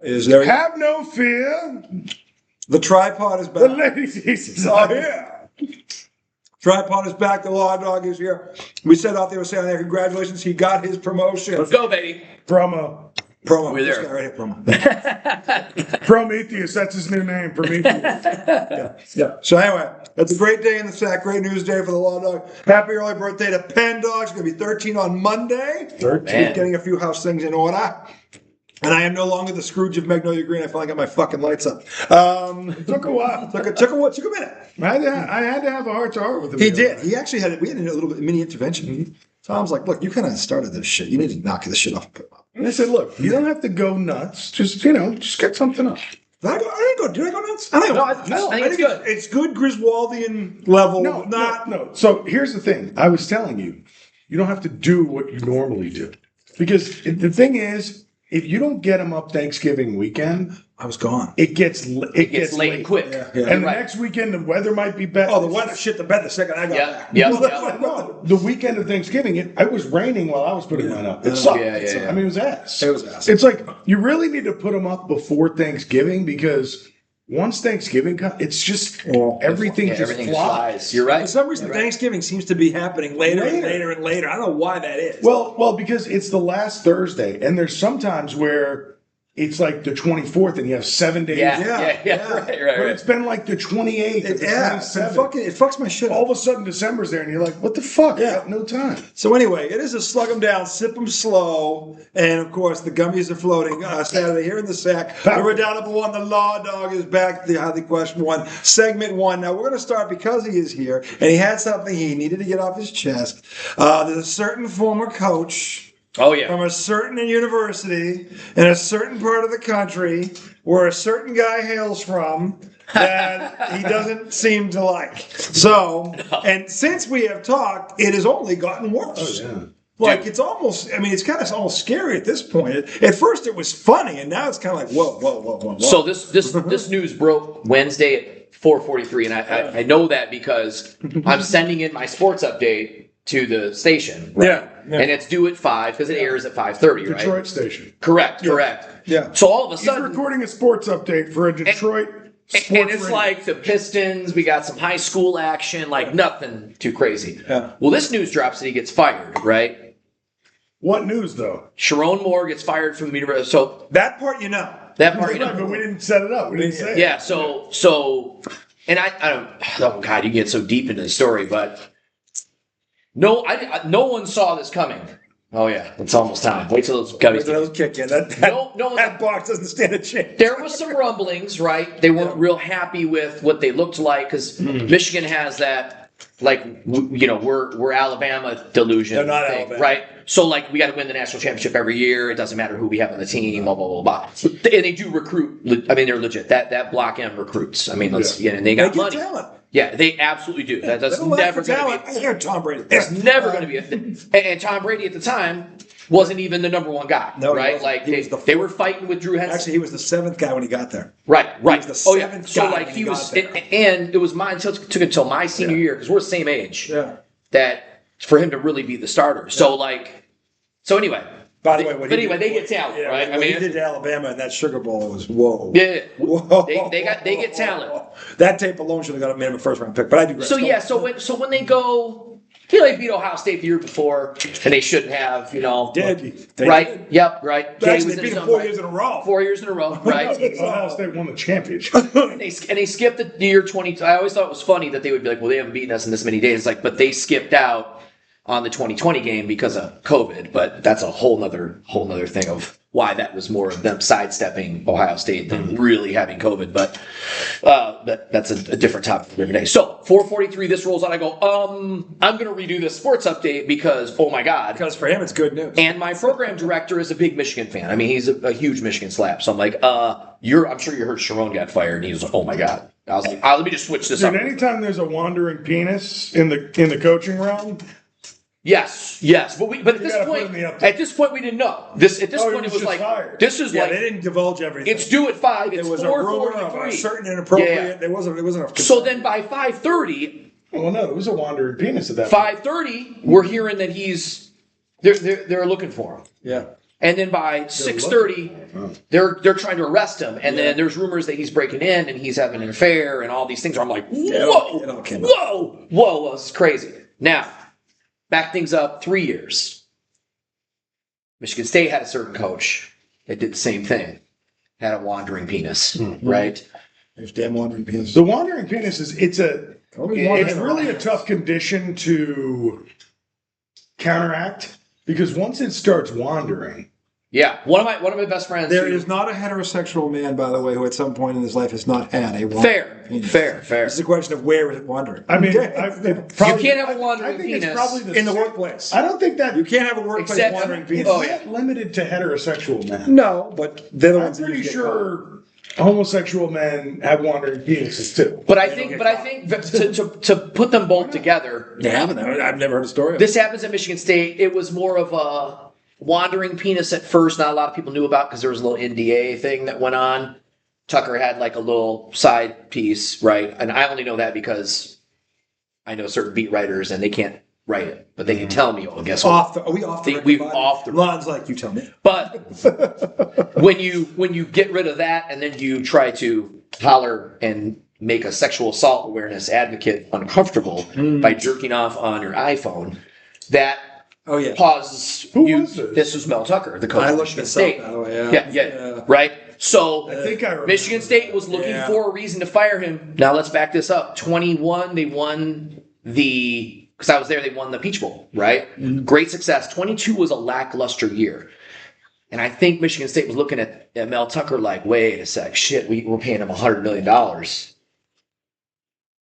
is there. Have no fear. The tripod is back. The ladies' aces are here. Tripod is back. The Lawdog is here. We said out there, saying there, congratulations. He got his promotion. Let's go, baby. Promo. We're there. Promo. Prometheus. That's his new name. Prometheus. Yeah. So anyway, it's a great day in the sack. Great news day for the Lawdog. Happy early birthday to Pen Dog. It's going to be 13 on Monday. 13. He's getting a few house things in order. And I am no longer the Scrooge of Magnolia Green. I finally got my fucking lights up. It took a while. Took a minute. I had to have a heart-to-heart with him. He did. He actually had. We had a little bit mini intervention. Mm-hmm. Tom's like, look, you kind of started this shit. You need to knock this shit off. And I said, look, you don't have to go nuts. Just get something up. Did I go nuts? I think it's good. It's good Griswoldian level. No. So here's the thing. I was telling you, you don't have to do what you normally do. Because the thing is, if you don't get them up Thanksgiving weekend, I was gone. It gets late quick. Yeah. And the next weekend, the weather might be better. Oh, the weather shit the bed the second I got back. Yeah. No, the weekend of Thanksgiving, it was raining while I was putting mine up. It sucked. Yeah. I mean, it was ass. It was ass. It's like, you really need to put them up before Thanksgiving because once Thanksgiving comes, it's just everything flies. You're right. For some reason, Thanksgiving seems to be happening later and later. I don't know why that is. Well, because it's the last Thursday, and there's sometimes where it's like the 24th, and you have 7 days. Yeah. Right. But it's been like the 28th, the 27th. It fucks my shit up. All of a sudden, December's there, and you're like, what the fuck? Yeah. I got no time. So anyway, it is a slug them down, sip them slow, and of course the gummies are floating. Saturday here in the sack. We're down number one. The Lawdog is back. The Highly Question One, segment one. Now we're going to start because he is here, and he had something he needed to get off his chest. There's a certain former coach. Oh, yeah. From a certain university in a certain part of the country where a certain guy hails from that he doesn't seem to like. So, and since we have talked, it has only gotten worse. Oh, yeah. Like, it's almost, it's kind of almost scary at this point. At first it was funny, and now it's kind of like, whoa. So this news broke Wednesday at 4:43, and I know that because I'm sending in my sports update to the station. Right? Yeah. And it's due at 5 because it airs at 5:30, right? Detroit station. Correct. Yeah. So all of a He's sudden, recording a sports update for a Detroit sports and it's radio. like the Pistons, we got some high school action, like nothing too crazy. Yeah. Well, this news drops that he gets fired, right? What news, though? Sharon Moore gets fired from the university. So That part you know. that part, But we didn't set it up. We didn't say it. yeah. So, and I don't. Oh God, you get so deep into the story, but no one saw this coming. Oh yeah, it's almost time. Wait till those gummies kick in. That box doesn't stand a chance. There was some rumblings, right? They weren't real happy with what they looked like because Michigan has that, like, we're Alabama delusion. They're not thing, Alabama. right? So, like, we got to win the national championship every year. It doesn't matter who we have on the team, blah, blah, blah, blah. And they do recruit. They're legit. That Block M recruits. And they got money. Talent. Yeah, they absolutely do. That's never going to be. I hear Tom Brady. It's never going to be a thing. And Tom Brady at the time wasn't even the number one guy, No, he right? wasn't. Like they were fighting with Drew Henson. Actually, he was the seventh guy when he got there. Right. He was the seventh So guy like when he was, got there. and it was mine took until my senior year because we're the same age. Yeah. That for him to really be the starter. So anyway. By the way, they get talent, right? What he did to Alabama in that Sugar Bowl was whoa. Yeah. Whoa. They get talent. That tape alone should have got made him a first round pick. But I do. So when they go, they beat Ohio State the year before, and they shouldn't have, Did. Right? Yep. Right. Actually, they beat him 4 years in a row. 4 years in a row. Right. Ohio State won the championship. And they skipped the year 20. I always thought it was funny that they would be like, well, they haven't beaten us in this many days. It's like, but they skipped out on the 2020 game because of COVID, but that's a whole nother thing of why that was more of them sidestepping Ohio State than really having COVID. But that's a different topic for every day. So 4:43, this rolls out. I go, I'm going to redo this sports update because, oh my God. Because for him, it's good news. And my program director is a big Michigan fan. I mean, he's a huge Michigan slap. So I'm like, I'm sure you heard Sharon got fired. And he was like, oh my God. I was like, let me just switch this up. Anytime there's a wandering penis in the coaching realm. Yes, but at this point we didn't know. At this point it was like fired. This is like they didn't divulge everything. It's due at 5. It's there was a rumor of a certain inappropriate. It wasn't a. So then by 5:30. Well, no, it was a wandering penis at that. 5:30, we're hearing that they're looking for him. Yeah. And then by 6:30, they're trying to arrest him. And then there's rumors that he's breaking in and he's having an affair and all these things. I'm like, whoa, this is crazy. Now, back things up 3 years. Michigan State had a certain coach that did the same thing. Had a wandering penis, right? There's damn wandering penis. The wandering penis it's really a tough condition to counteract because once it starts wandering. Yeah, one of my best friends. There is not a heterosexual man, by the way, who at some point in his life has not had a wandering penis. Fair. It's a question of where is it wandering. I mean, you can't have a wandering penis it's probably in the workplace. I don't think that You can't have a workplace wandering penis. it's not limited to heterosexual men. No, but they're the I'm ones that pretty get sure homosexual men have wandering penises too. But I think to put them both together. They haven't. I've never heard a story of This happens at Michigan State. It was more of a wandering penis at first. Not a lot of people knew about because there was a little NDA thing that went on. Tucker had like a little side piece, right? And I only know that because I know certain beat writers and they can't write it, but they can tell me. Oh, guess what? Are we off the record? We've off the. Lon's like, you tell me. But when you get rid of that and then you try to holler and make a sexual assault awareness advocate uncomfortable by jerking off on your iPhone, that pauses you. Was this? This was Mel Tucker, the coach of Michigan State. By the way, Yeah, right? So I think I remember Michigan State was looking for a reason to fire him. Now let's back this up. 21, they won because I was there, they won the Peach Bowl, right? Mm-hmm. Great success. 22 was a lackluster year. And I think Michigan State was looking at Mel Tucker like, wait a sec, shit, we're paying him $100 million.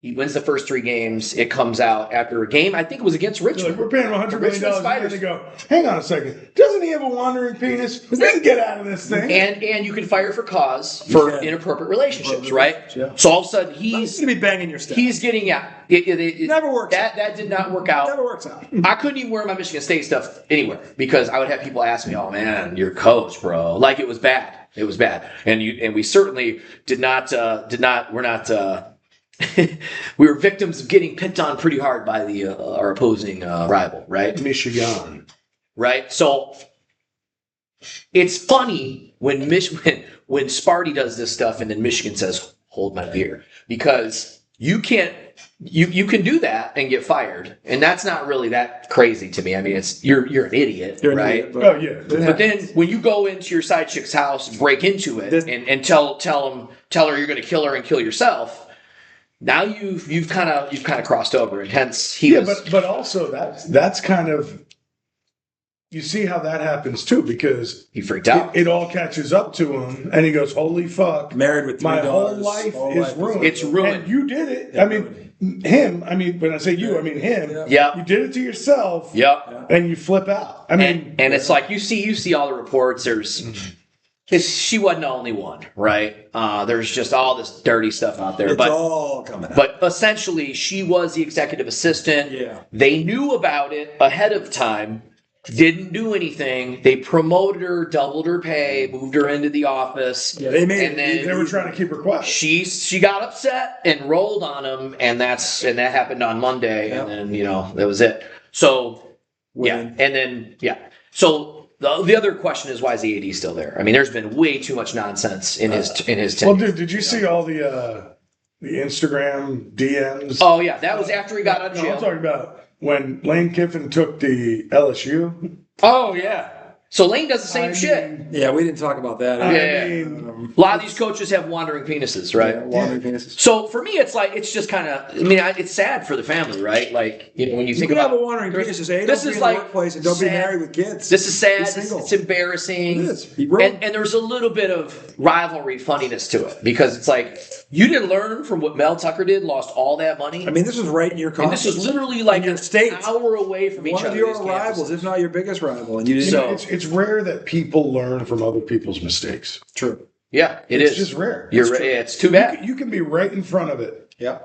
He wins the first 3 games. It comes out after a game. I think it was against Richmond. Like, we're paying him $100 million. And they go, hang on a second. Doesn't he have a wandering penis? We can get out of this thing. And you can fire for cause for inappropriate relationships, right? Yeah. So all of a sudden he's going to be banging your stuff. He's getting out. It never works. That did not work out. Never works out. I couldn't even wear my Michigan State stuff anywhere because I would have people ask me, "Oh man, your coach, bro." Like it was bad. It was bad, and we certainly did not. We're not. We were victims of getting picked on pretty hard by our opposing rival, right? Michigan. Right? So it's funny when Sparty does this stuff and then Michigan says, hold my beer. Because you can do that and get fired. And that's not really that crazy to me. I mean, you're an idiot, right? But then when you go into your side chick's house and break into it and tell her you're going to kill her and kill yourself, now you've kind of crossed over, and hence but also that's kind of, you see how that happens too, because he freaked out. It all catches up to him, and he goes, "Holy fuck! Married with 3 my daughters, whole life is ruined. It's ruined. And you did it. I mean, him. I mean, when I say you, I mean him. Yeah. You did it to yourself. Yep. And you flip out. I mean, and it's like you see all the reports. She wasn't the only one, right? There's just all this dirty stuff out there. It's all coming out. But essentially, she was the executive assistant. Yeah. They knew about it ahead of time, didn't do anything. They promoted her, doubled her pay, moved her into the office. Yeah, they were trying to keep her quiet. She got upset and rolled on him, and that happened on Monday, and then that was it. So So. The other question is, why is the AD still there? I mean, there's been way too much nonsense in his tenure. Well, dude, did you see all the Instagram DMs? Oh yeah, that was after he got out of jail. I'm talking about when Lane Kiffin took the LSU. Oh yeah. So Lane does the same shit. Yeah, we didn't talk about that. A lot of these coaches have wandering penises, right? Yeah, wandering penises. So for me, it's just kind of. I mean, it's sad for the family, right? Like when you think about have a wandering penis, this is be in like the workplace and don't be married with kids. This is sad. Be single. It's embarrassing. It is. And there's a little bit of rivalry funniness to it because it's like you didn't learn from what Mel Tucker did, lost all that money. I mean, this was right in your conference. And this was literally like an hour away from each other. One of your rivals, if not your biggest rival, and you didn't. It's rare that people learn from other people's mistakes. True. Yeah, it's just rare. It's too bad. You can be right in front of it. Yeah.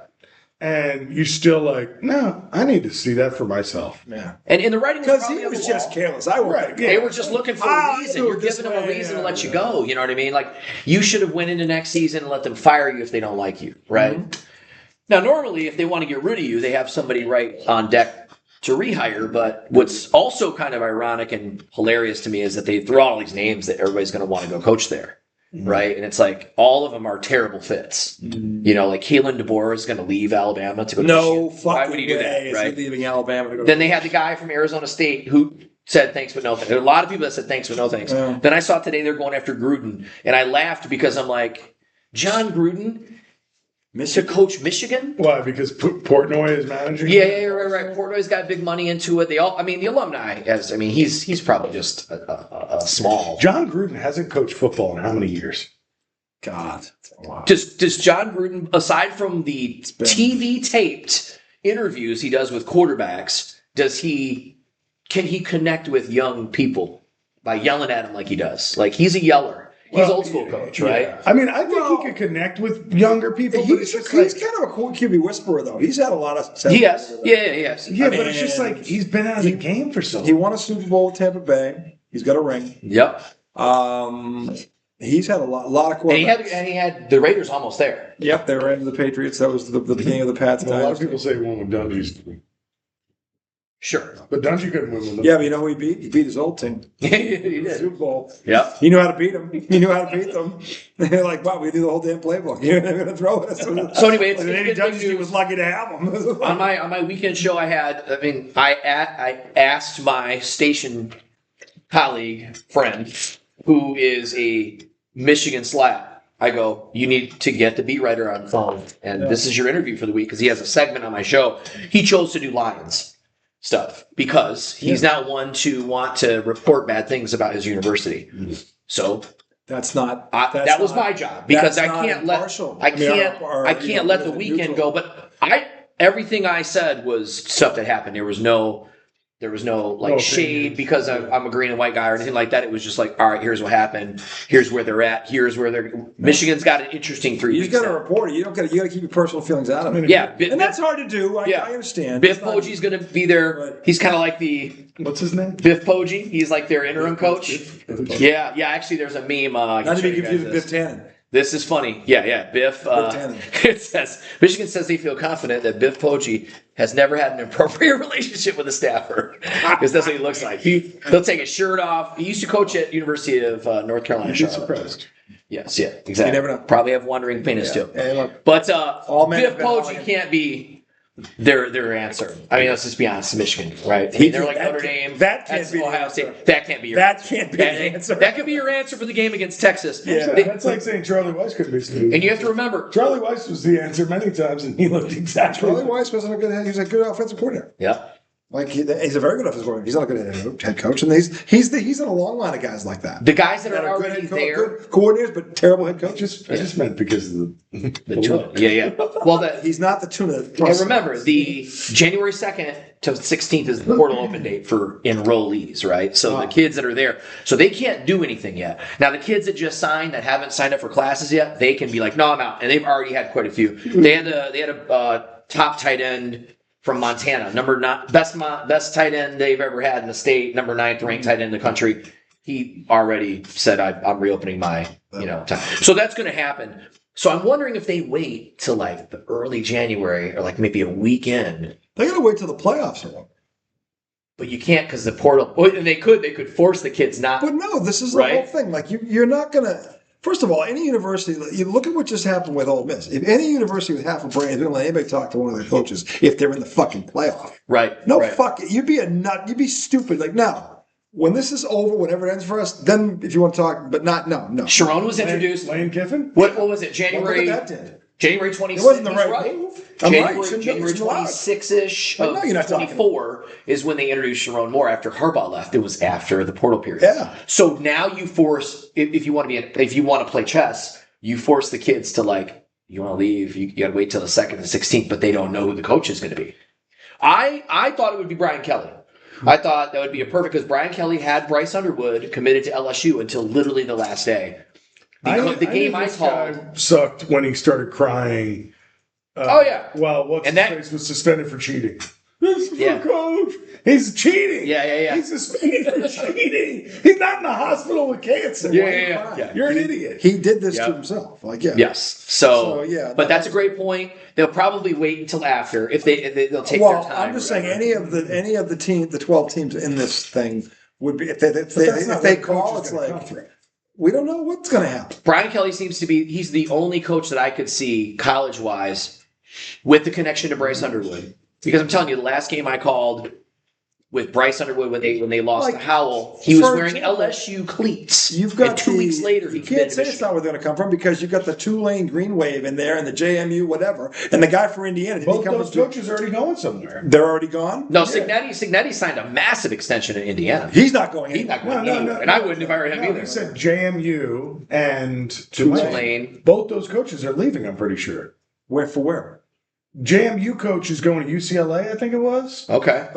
And you're still like, no, I need to see that for myself. Yeah. And the writing because he was just careless. They were just looking for a reason. You're giving them a reason to let you go. You know what I mean? Like you should have went into next season and let them fire you if they don't like you, right? Mm-hmm. Now, normally, if they want to get rid of you, they have somebody right on deck to rehire. But what's also kind of ironic and hilarious to me is that they throw out all these names that everybody's going to want to go coach there. Right, and it's like all of them are terrible fits. You know, like Kalen DeBoer is going to leave Alabama to go. No Michigan. fucking Why would he do that? way Right, is he leaving Alabama to go. Then they had the guy from Arizona State who said thanks but no thanks. There are a lot of people that said thanks but no thanks. Yeah. Then I saw today they're going after Gruden, and I laughed because I'm like, John Gruden to coach Michigan? Why? Because Portnoy is managing. Yeah, right. Portnoy's got big money into it. They all, I mean, the alumni, he's probably just a small. John Gruden hasn't coached football in how many years? God. Wow. Does John Gruden, aside from the TV taped interviews he does with quarterbacks, can he connect with young people by yelling at them like he does? Like he's a yeller. He's old school coach, right? Yeah. I mean, I think he could connect with younger people. He's kind of a cool QB whisperer, though. He's had a lot of success. Yes. Yes. Yeah, but it's just like he's been out of the game for so long. He won a Super Bowl with Tampa Bay. He's got a ring. Yep. He's had a lot of quarterbacks. And he had the Raiders almost there. Yep, they ran into the Patriots. That was the beginning of the Pats. Well, a lot of people say he won with Dungy. Sure. But Dungy couldn't win with them. Yeah, but you know who he beat? He beat his old team. He did. Super Bowl. Yep. He knew how to beat them. He knew how to beat them. They're like, wow, we do the whole damn playbook. You're going to throw it. So anyway, it's Andy Dungy was lucky to have him. on my weekend show, I asked my station colleague friend, who is a Michigan slap. I go, you need to get the beat writer on the phone, and this is your interview for the week because he has a segment on my show. He chose to do Lions stuff because he's not one to want to report bad things about his university. So that's not. That was my job because I can't let the weekend go. But everything I said was stuff that happened. There was no shade because I'm a green and white guy or anything like that. It was just like, all right, here's what happened. Here's where they're at. Here's where they're. Michigan's got an interesting 3 weeks. You got to report it. You got to keep your personal feelings out of it. Yeah, and that's hard to do. I understand. Biff Poggi's going to be there. Right. He's kind of like the. What's his name? Biff Poggi. He's like their interim coach. Yeah. Actually, there's a meme. Not to be confused with Biff Tannen. This is funny. Yeah. Biff. It says Michigan says they feel confident that Biff Poggi has never had an appropriate relationship with a staffer because that's what he looks like. He'll take his shirt off. He used to coach at University of North Carolina. You'd be surprised. Yes, exactly. You never know. Probably have wandering penis too. Hey, look, but Biff Poggi can't be their answer. I mean, let's just be honest. Michigan, right? I mean, they're like Notre Dame. That can't be Ohio the State. answer. That can't be your. That can't be the answer. That could be your answer for the game against Texas. Yeah, that's like saying Charlie Weiss couldn't be smooth. And you have to remember, Charlie Weiss was the answer many times, and he looked exactly. Charlie Weiss wasn't a good head. He was a good offensive coordinator. Yeah. Like he's a very good offensive coordinator. He's not a good head coach, and he's in a long line of guys like that. The guys that are Good already head there. good coordinators, but terrible head coaches. I just meant because of the look. Yeah. Well, He's not the tuna. and remember, the January 2nd to 16th is the portal open date for enrollees, right? So the kids that are there, so they can't do anything yet. Now, the kids that just signed, that haven't signed up for classes yet, they can be like, no, I'm out. And they've already had quite a few. They had a top tight end from Montana, best tight end they've ever had in the state, number 9th ranked tight end in the country. He already said, I'm reopening my time. So that's going to happen. So I'm wondering if they wait till like the early January or like maybe a weekend. They got to wait till the playoffs are over. But you can't because the portal. And they could force the kids not. But no, this is the whole thing. Like you're not going to. First of all, any university, you look at what just happened with Ole Miss. If any university with half a brain is going to let anybody talk to one of their coaches if they're in the fucking playoff. Right. No, fuck it. You'd be a nut. You'd be stupid. Like, no. When this is over, whenever it ends for us, then if you want to talk, but no. Sharon was introduced. Lane Kiffin? What was it? January. Well, look at that did. January 26th. It wasn't the right move. January 26-ish of 24 is when they introduced Sharon Moore after Harbaugh left. It was after the portal period. Yeah. So now you force, if you want to play chess, you force the kids to like, you want to leave, you got to wait till the 2nd and 16th, but they don't know who the coach is going to be. I thought it would be Brian Kelly. I thought that would be a perfect, because Brian Kelly had Bryce Underwood committed to LSU until literally the last day. The game I called sucked when he started crying. Oh yeah. Well, what's his face was suspended for cheating. This is Yeah. the coach. He's cheating. Yeah. He's suspended for cheating. He's not in the hospital with cancer. Yeah. You're an idiot. He did this Yep. to himself. Like, yeah. Yes. So yeah, but that's a great point. They'll probably wait until after if they'll take Well, their time. I'm just or saying whatever. any of the 12 teams in this thing would be if That's not they what call coach is it's gonna like come from. we don't know what's going to happen. Brian Kelly seems to be he's the only coach that I could see college wise with the connection to Bryce Underwood. Because I'm telling you, the last game I called with Bryce Underwood when they lost Like, to Howell, he was for wearing example, LSU cleats. You've got and 2 weeks later he you committed can't say to it's not where they're going to come from because you've got the Tulane Green Wave in there and the JMU whatever and the guy for Indiana. Both those coaches are already going somewhere. They're already gone. No, Signetti signed a massive extension in Indiana. He's not going. He's not going No, anywhere, and I wouldn't if I were him either. He said JMU and Tulane. Both those coaches are leaving, I'm pretty sure. Where for where? JMU coach is going to UCLA, I think it was. Okay,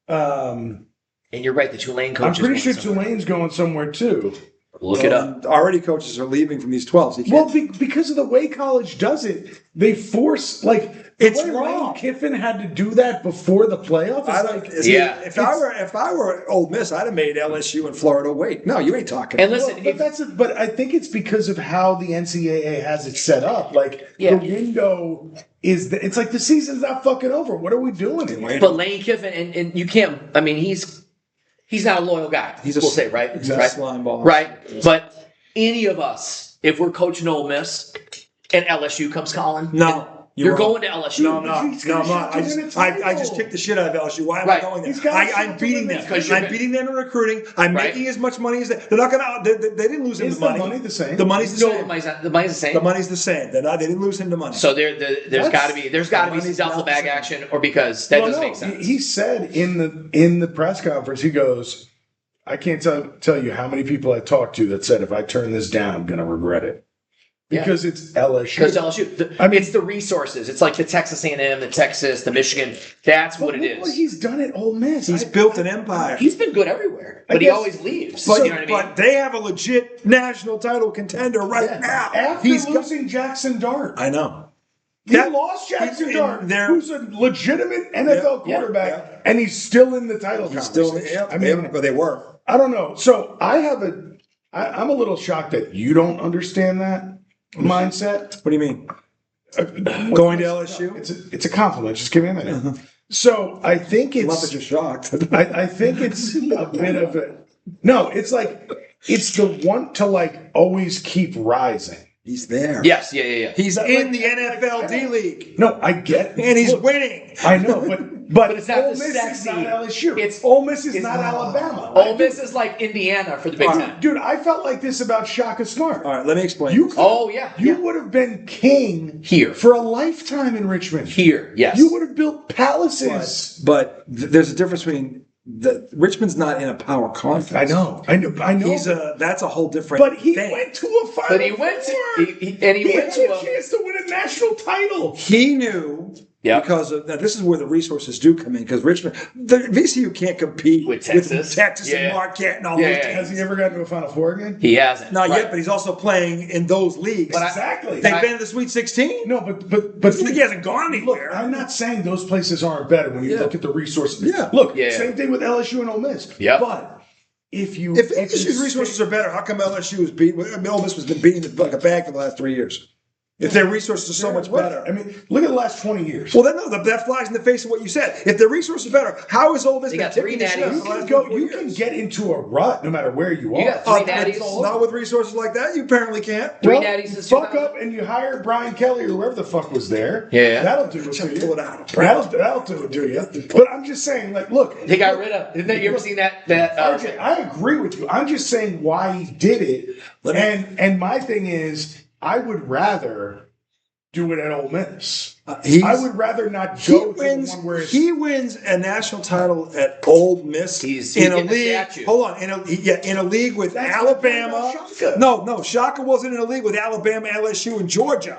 Um, and you're right. The Tulane coach. I'm is pretty going sure somewhere. Tulane's going somewhere too. Look it up. Already coaches are leaving from these 12s. You can't, Well, because of the way college does it, they force It's the way wrong. Lane Kiffin had to do that before the playoff. I It's don't, like, see, Yeah. if I were Ole Miss, I'd have made LSU and Florida wait. No, you ain't talking. And listen, Well, but I think it's because of how the NCAA has it set up. Like Yeah. the window it's like the season's not fucking over. What are we doing here? but Lane Kiffin, and you can't. I mean, he's not a loyal guy. He's a we'll say right, He's a right, slime ball. right. But any of us, if we're coaching Ole Miss and LSU comes calling, No. you're wrong. going to LSU. No, I'm not. He's No, gonna I'm not. shut you in a I title. just kicked the shit out of LSU. Why am Right. I going He's there? gotta I'm shut beating you them. in because you're I'm good. beating them in recruiting. I'm Right. making as much money as they. They're not going to. They didn't lose him Is the the money. money the same? The money's the No, same. the money's the same. The money's the same. They didn't lose him the money. So there's got to be some money's duffel not bag the same. action, or because that Well, doesn't no, make sense. He said in the press conference, he goes, I can't tell you how many people I talked to that said if I turn this down, I'm going to regret it. Yeah. Because it's LSU. Because LSU, it's the resources. It's like the Texas A&M, the Texas, the Michigan. That's what it Look what is. he's done at Ole Miss. He's built an empire. He's been good everywhere, I but he guess- always leaves. But, you know what I mean? but they have a legit national title contender right now. After He's got- losing Jackson Dart. I know. He That- lost Jackson in Dart, their- who's a legitimate NFL Yeah, quarterback, and he's still in the title He's still. conversation. Yeah, I mean, but they were. I don't know. So I'm a little shocked that you don't understand that mindset. What do you mean? Going to LSU? It's a compliment. Just give me a minute. So I think Love that it's you're shocked. I think it's a bit of a no. It's like it's the want to like always keep rising. He's there. Yes, yeah. He's That in like- the NFL D League. No, I get, And he's Look, winning. I know, but it's not Ole the Miss sexy- is not LSU. it's- Ole Miss is it's not not. Alabama. Ole Miss is like Indiana for the Big Ten. Dude, I felt like this about Shaka Smart. All right, let me explain. You Oh, yeah. You would have been king Here. for a lifetime in Richmond. Here, yes. You would have built palaces. But there's a difference between Richmond's not in a power conference. I know. That's a whole different. But he thing. went to a Final But he went to Four. he He went had to a a chance to win a national title. He knew. Yeah. Because now this is where the resources do come in. Because Richmond, the VCU can't compete With Texas. and Yeah. Marquette and all Yeah, those yeah. teams. Has he ever gotten to a Final Four again? He hasn't. Not Right. yet, but he's also playing in those leagues. But I- Exactly. They've been in the Sweet 16. No, but He hasn't gone look, anywhere. I'm not saying those places aren't better when you Yeah. look at the resources. Yeah. Look, Yeah. same thing with LSU and Ole Miss. Yep. But if you If LSU's resources are better, how come LSU is beating? I mean, Ole Miss has been beating the like a bag for the last 3 years. If their resources are so much better. I mean, look at the last 20 years. Well, then no, that flies in the face of what you said. If their resources are better, how is Ole Miss They been got three taking the shit out natties. of the last You 4 can years? get into a rut no matter where you are. You got three natties. Not with resources like that. You apparently can't. Three natties since fuck 2000. up and you hire Brian Kelly or whoever the fuck was there. Yeah. That'll do it to Pull you. it out. That'll do it to you. But I'm just saying, like, look. They got rid of. Didn't you ever seen that? RJ, I agree with you. I'm just saying why he did it. And my thing is, I would rather do it at Ole Miss. I would rather not go to the one where it's He wins a national title at Ole Miss He's in a getting a league. statue. Hold on, in a league with That's Alabama. not Shaka. No, Shaka wasn't in a league with Alabama, LSU, and Georgia.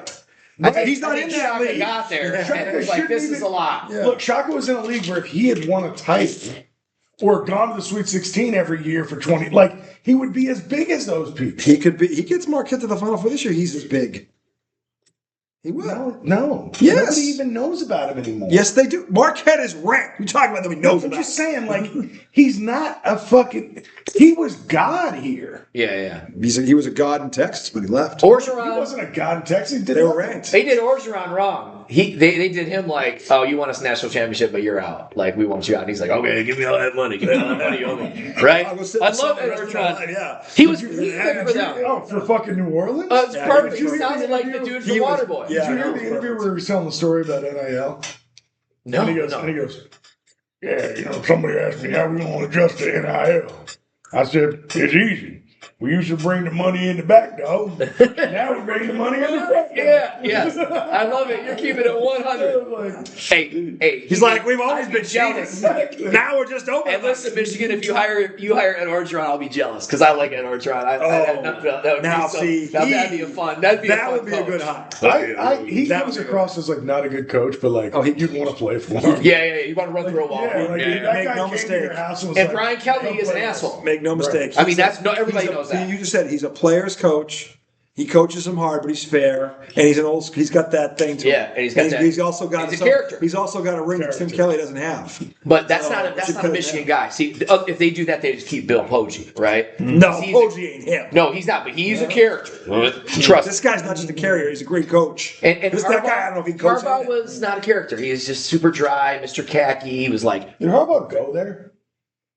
He's not in that Shaka league. got there, Yeah. and it was like, Shouldn't this even- is a lot. Yeah. Look, Shaka was in a league where if he had won a title or gone to the Sweet 16 every year for 20, like he would be as big as those people. He could be. He gets Marquette to the Final Four this year. He's as big. He will. No. Yes. Nobody even knows about him anymore. Yes, they do. Marquette is ranked. You're talking about that we knows I'm about. just saying, like, he's not a fucking. He was God here. Yeah. He was a god in Texas, but he left. He Orgeron. wasn't a God in Texas. He did They were nothing. ranked. They did Orgeron wrong. They did him like, oh, you won us a national championship, but you're out. Like, we want you out. And he's like, okay, give me all that money. Give me all that money, you owe me. Right? I'll go sit I in the love sun the rest of my Orgeron. life, yeah. He was perfect for them. Oh, for fucking New Orleans? It's Yeah, perfect. he was He sounded like the dude from Waterboy. Yeah. Did you hear the interview where he was telling the story about NIL? No, And he goes, yeah, somebody asked me how we going to adjust to NIL. I said, it's easy. We used to bring the money in the back, dog. Now we bring the money in the front. Yeah. I love it. You're keeping it 100. Hey. He's like, we've always I'd been be jealous. cheating. Now we're just open. And listen, Michigan, if you hire Ed Orgeron, I'll be jealous because I like Ed Orgeron. That'd be a fun. That'd be that a would fun be a coach. good hire. He That comes was across as like not a good coach, but like you'd want to play for him. Yeah. You want to run through a wall. That Make guy no came mistake. to your house and was And like, Brian Kelly "Come is an play with us." asshole. Make no mistake. I mean, everybody knows that. You just said he's a player's coach. He coaches them hard, but he's fair, and he's got that thing to him. Yeah, and he's got that. He's also got He's a character. He's also got a ring that Tim Kelly doesn't have. But that's So, not a which he Michigan couldn't guy. See, if they do that, they just keep Bill Poggi, right? No, He's Poggi ain't him. No, he's not. But he's a character. Trust. This guy's not just a carrier; he's a great coach. And that guy, I don't know if he coaches. Harbaugh was not a character. He was just super dry, Mr. Khaki. He was like, Did Harbaugh go there?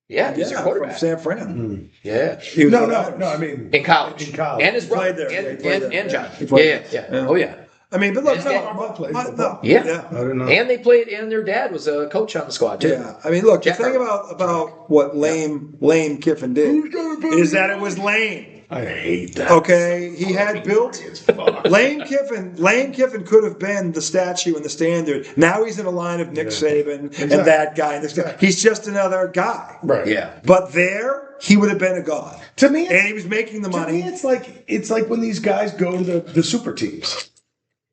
yeah, he's a from quarterback. San Fran. Yeah, He was No. a- I mean, in college. In college. And his brother. played there. And, He played and, there. and John. He played Yeah. there. Oh, yeah. I mean, but look, His no, dad Harbaugh played no, football. Yeah. I don't know. And they played, and their dad was a coach on the squad, too. Yeah, I mean, look, Jack the thing Harbaugh. about what lame Kiffin did is that it was lame. I hate that. Okay, he had built Lane Kiffin could have been the statue and the standard. Now he's in a line of Nick Saban and that guy. He's just another guy. Right. Yeah. But there, he would have been a god. To me, And he was making the to money. me, it's like when these guys go to the super teams.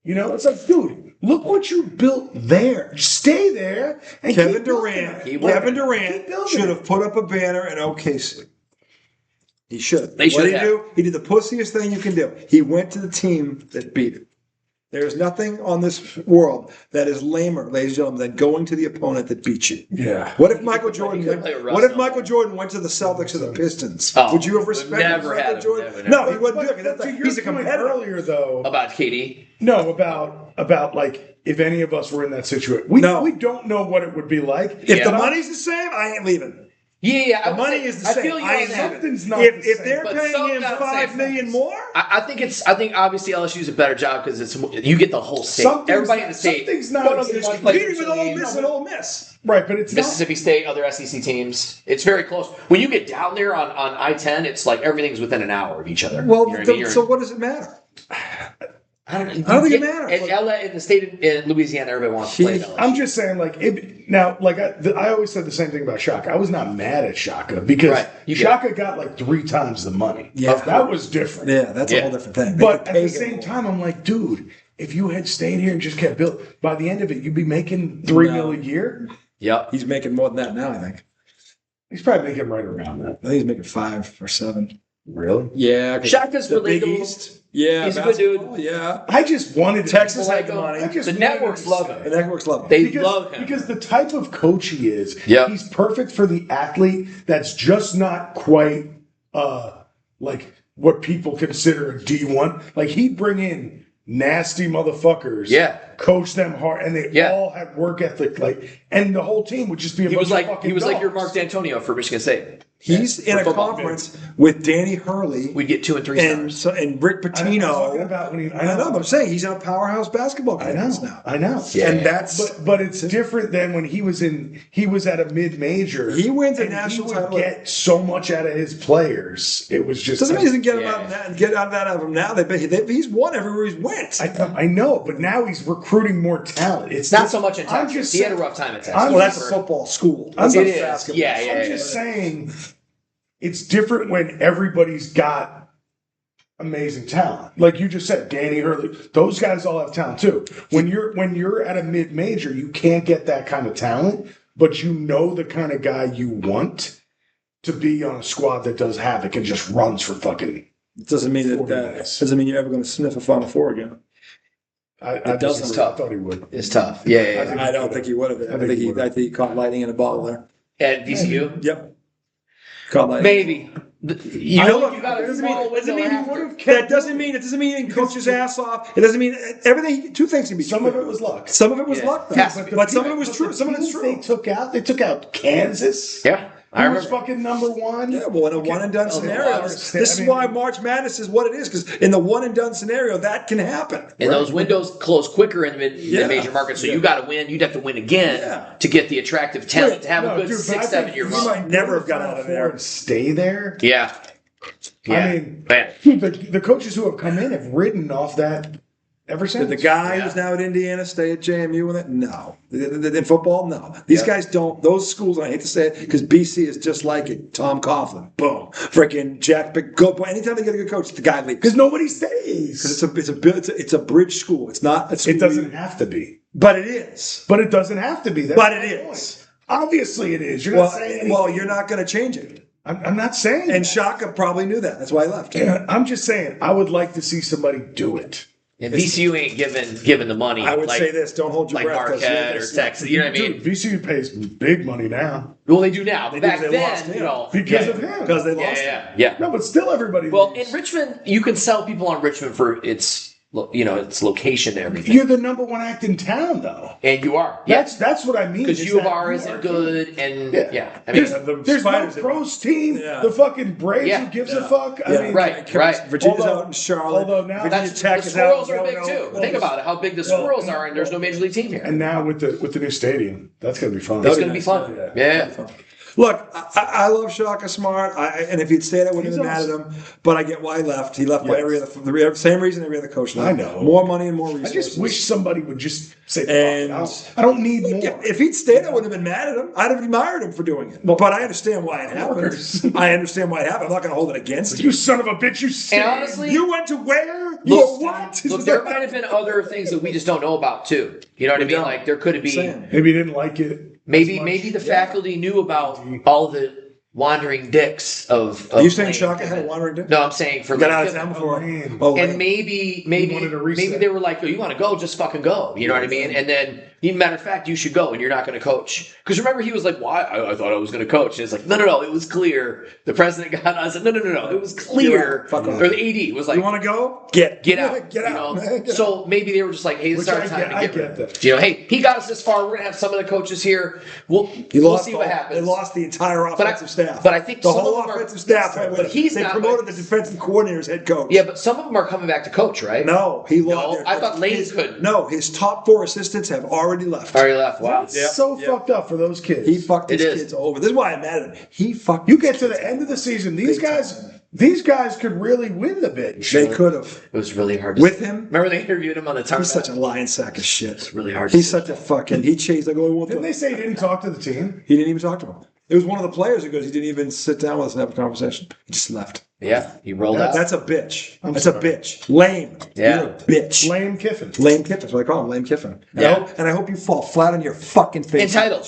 You know, it's like, dude, look what you built there. Stay there. And Kevin keep building Durant, it. Kevin Keep Durant building should it. have put up a banner in OKC. He should have. They should What did he have. do? He did the pussiest thing you can do. He went to the team that beat him. There's nothing on this world that is lamer, ladies and gentlemen, than going to the opponent that beat you. Yeah. What if Michael Jordan couldn't play with went? What if Russell. Michael Jordan went to the Celtics or the Pistons? Oh, Would you have respected never Michael had him, Jordan? never. No, he wouldn't do But it. That's to like, your he's a point competitor. earlier, though. About KD. No, about like if any of us were in that situation, we don't know what it would be like. If Yeah. the money's the same, I ain't leaving. Yeah. The money is the I same. feel you I on ain't that. leaving. Something's not If the same. they're But paying some him not $5 the million same. more, I think obviously LSU's a better job because it's you get the whole state. Everybody in the state. Something's not. One of them might play competing with Ole teams. Miss and Ole Miss. Right, but it's not. Mississippi State, other SEC teams. It's very close. When you get down there on I-10, it's like everything's within an hour of each other. Well, You know what I mean? so what does it matter? I don't think it matters. In the state in Louisiana, everybody wants to play at LSU. I'm just saying, like, I always said the same thing about Shaka. I was not mad at Shaka because Right, you get Shaka got like 3 times the money. Yeah. That was different. Yeah, that's a Yeah. whole different thing. They But could at pay the him same more. time, I'm like, dude, if you had stayed here and just kept building, by the end of it, you'd be making $3 million a year. Yep. He's making more than that now, I think. He's probably making right around that. I think he's making 5 or 7. Really? Yeah. Shaka's the Big relatable. East. Yeah. He's a good dude. basketball, Yeah. I just wanted to Texas People had the like him. money. I just The wanted networks to love say- him. The networks love him. They Because, love him. because the type of coach he is, Yep. he's perfect for the athlete that's just not quite like what people consider a D1. Like he'd bring in nasty motherfuckers, Yeah. coach them hard, and they Yeah. all had work ethic, like, and the whole team would just be a He bunch was like of fucking your dogs. Mark D'Antonio for Michigan State. He's in a football. conference with Danny Hurley We'd get 2 and 3 and stars. and Rick I'm talking Pitino. about when he, I know, but I'm saying he's in a powerhouse basketball I conference know, now. I know. Yeah. And that's But it's different than when he was at a mid major. He wins a and national he title. would get so much out of his players. It was just doesn't mean he doesn't get, Yeah. get out of that out of him now. He's won everywhere he's went. I know, but now he's recruiting more talent. It's Not so much in I'm Texas. just He had a saying- rough time at Texas. I'm Well, that's a just- football school. I'm That's just- not It is. basketball. Yeah. I'm just saying it's different when everybody's got amazing talent. Like you just said, Danny Hurley, those guys all have talent too. When you're at a mid major, you can't get that kind of talent, but you know the kind of guy you want to be on a squad that does havoc and just runs for fucking. It doesn't mean that 40 minutes. doesn't mean you're ever going to sniff a Final Four again. It's tough. I thought he would. It's tough. Yeah. I don't think he would have. I think he caught lightning in a bottle there. At VCU? Yep. Caught lightning. Maybe. You know, you got it doesn't mean he would have. kept That doesn't mean he didn't coach his ass off. It doesn't mean everything. Two things can be Some true. of it was luck. Some of it was luck, though. But some of it was true. The Some of it's teams true. They took out Kansas. Yeah. I Who was remember. fucking number one. Yeah, well, in a one and done scenario, I this understand. is why March Madness is what it is. Because in the one and done scenario, that can happen. And those windows close quicker in the Yeah. major markets, so you got to win. You'd have to win again Yeah. to get the attractive talent to have a good dude, but 6, I 7 think year he run. might never have got out of there. and stay there. Yeah. I mean, Man. the coaches who have come in have ridden off that ever since. Did the guy who's now at Indiana stay at JMU with it? No. In football, no. These guys don't. Those schools, I hate to say it, because BC is just like it. Tom Coughlin, boom, freaking Jack. Anytime they get a good coach, the guy leaves because nobody stays. because it's a bridge school. It's not. A school It doesn't have to be. But it is. But it doesn't have to be. That's But it my point. is. Obviously, it is. You're not saying anything. Well, you're not going to change it. I'm not saying. And that. Shaka probably knew that. That's why he left. I'm just saying. I would like to see somebody do it. And VCU ain't given the money. I would like, say this: don't hold your like breath. 'cause Marquette or this- Texas. You know what I mean? Dude, VCU pays big money now Well, they do now. But back they then, lost him. you know, because of him. Because they lost. yeah. No, but still, everybody. Well, leaves. in Richmond, you can sell people on Richmond for its location and everything. You're the number one act in town, though. And you are. Yeah. That's what I mean. Because is U of that R you isn't are good, and I mean, There's no Spiders- pros team. Yeah. The fucking Braves. Yeah. Who gives Yeah. a fuck? Yeah. I mean, right. Virginia's Although- out in Charlotte. although now- Virginia That's, Tech the is out. Squirrels are big too. Think about it, how big the Squirrels are, and there's no major league team here. And now with the new stadium, that's gonna be fun. It's going to be fun. Yeah. Look, I love Shaka Smart, and if he'd stayed, I wouldn't have He's been mad at him. But I get why he left. He left by the same reason every other coach left. I know. More money and more I resources. just wish somebody would just say, And- "Fuck it, I don't need more." Yeah, if he'd stayed, I wouldn't have been mad at him. I'd have admired him for doing it. But I understand why it happened. course. I understand why it happened. I'm not going to hold it against You you. son of a bitch! You And sick. honestly, You went to where? You Look, were what? look, there might have been other things that we just don't know about too. You know what I mean? don't. Like there could be Saying. Maybe he didn't like it. maybe the faculty knew about all the wandering dicks of Are you saying Lane. Shaka had a wandering dick? No, I'm saying for Got Lane out of Kiffin. town before. Lane. Oh, And Lane. maybe wanted to reset. maybe they were like, "Oh, you want to go? Just fucking go." You know what I mean? And then, matter of fact, you should go, and you're not going to coach. Because remember, he was like, "Why? I thought I was going to coach." And it's like, no. It was clear. The president got on. I said, "No. It was clear." Fuck off. Or the AD was like, You want to go? Get out. Get you out. know? man. Get out. So maybe they were just like, "Hey, this is Which our I time get- to I get get rid of that. it." You know, hey, he got us this far. We're going to have some of the coaches here. We'll see what happens. They lost the entire offensive staff. but I think the some whole of them are- offensive staff. but he's they not- promoted the defensive coordinator as head coach. Yeah, but some of them are coming back to coach, right? No, he No, lost. I thought Lane couldn't. No, his top 4 assistants have already left. Already left. Wow. That's so fucked up for those kids. He fucked It his is. kids over. This is why I'm mad at him. He fucked. You his get to kids the end of the season, Big time. these guys could really win the bitch. They could have. It was really hard to With see. him? Remember they interviewed him on the time. He's such a lying sack of shit. It's really hard. He's to see. such a fucking. He chased. Like, oh, I want Didn't they say he didn't talk to the team? He didn't even talk to him. It was one of the players who goes, he didn't even sit down with us and have a conversation. He just left. Yeah, he rolled out. That's a bitch. I'm That's sorry. a bitch. Lame. Yeah. You're a bitch. Lame Kiffin. Lame Kiffin. That's what I call him. Lame Kiffin. Yeah. And I hope you fall flat on your fucking face. Entitled.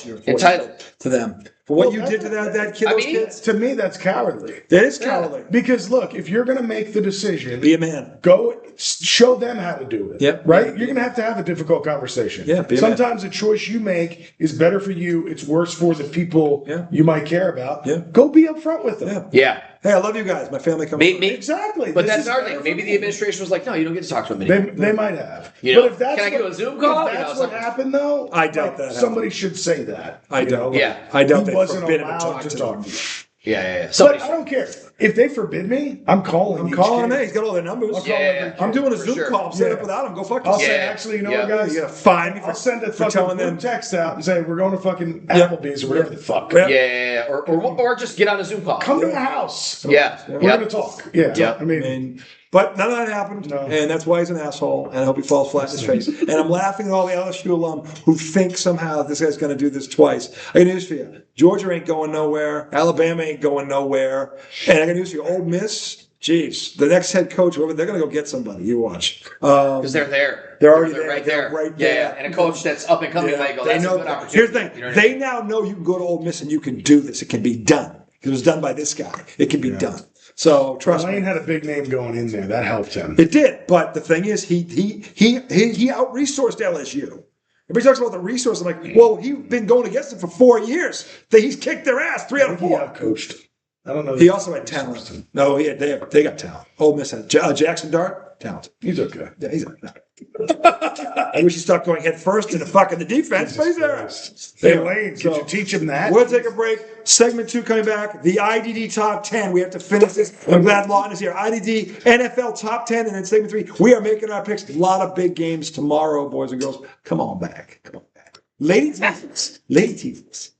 To them. For what Well, you that- did to that kid, I those mean- kids. To me, that's cowardly. That is cowardly. Because look, if you're going to make the decision, Be a man. go show them how to do it. Yep. Right? You're going to have a difficult conversation. Yeah, be a man. Sometimes the choice you make is better for you. It's worse for the people Yeah. you might care about. Yeah. Go be upfront with them. Yeah. Yeah. Hey, I love you guys. My family comes. Maybe, Exactly. but This that's is another better thing. for Maybe the me. administration was like, "No, you don't get to talk to him anymore." They might have. You know, but if that's can I get what- a Zoom call? If You know, that's what something. happened, though, I doubt that somebody should say that. I You doubt. know, Yeah. I doubt he they wasn't forbid him to allowed talk to to talk. them. Yeah. But Somebody, I don't care. If they forbid me, I'm calling. I'm each calling him. kid. Hey, he's got all their numbers. I'll call Yeah, every yeah. kid. I'm doing a For Zoom sure. call. Set Yeah. up without him. Go fuck I'll yourself. say, Yeah. actually, you know Yeah. what, guys? You're gonna fine me I'll send a for fucking telling group them. text out and say we're going to fucking Yeah. Applebee's or whatever the fuck. Yeah. yeah, or just get on a Zoom call. Come to the house. Yeah. We're Yeah. going to talk. Yeah. Yeah. I mean, And, but none of that happened, No. and that's why he's an asshole. And I hope he falls flat in his face. And I'm laughing at all the LSU alum who think somehow this guy's going to do this twice. I got news for you: Georgia ain't going nowhere. Alabama ain't going nowhere. And I got news for you: Ole Miss. Jeez, the next head coach, whoever, they're going to go get somebody. You watch. Because they're there. They're already there. right They're there. right Yeah, there. and a coach that's up and coming might go, they "That's know. a good opportunity." Here's the thing: You know what I they mean? now know you can go to Ole Miss and you can do this. It can be done. It was done by this guy. It can be done. So trust Lane me. had a big name going in there. That helped him. It did, but the thing is, he out-resourced LSU. Everybody talks about the resource. I'm like, well, he's been going against them for 4 years. He's kicked their ass 3 out of 4. Coached. I don't know. He also had talent. No, they got talent. Ole Miss had Jackson Dart, talent. He's okay. Yeah, he's I wish he stopped going head first in the defense, but he's there. Hey, Lane, could you teach him that? We'll take a break. Segment 2 coming back. The IDD top 10. We have to finish this. I'm glad Lawton is here. IDD, NFL top 10, and then segment 3. We are making our picks. A lot of big games tomorrow, boys and girls. Come on back. Lady Teasers.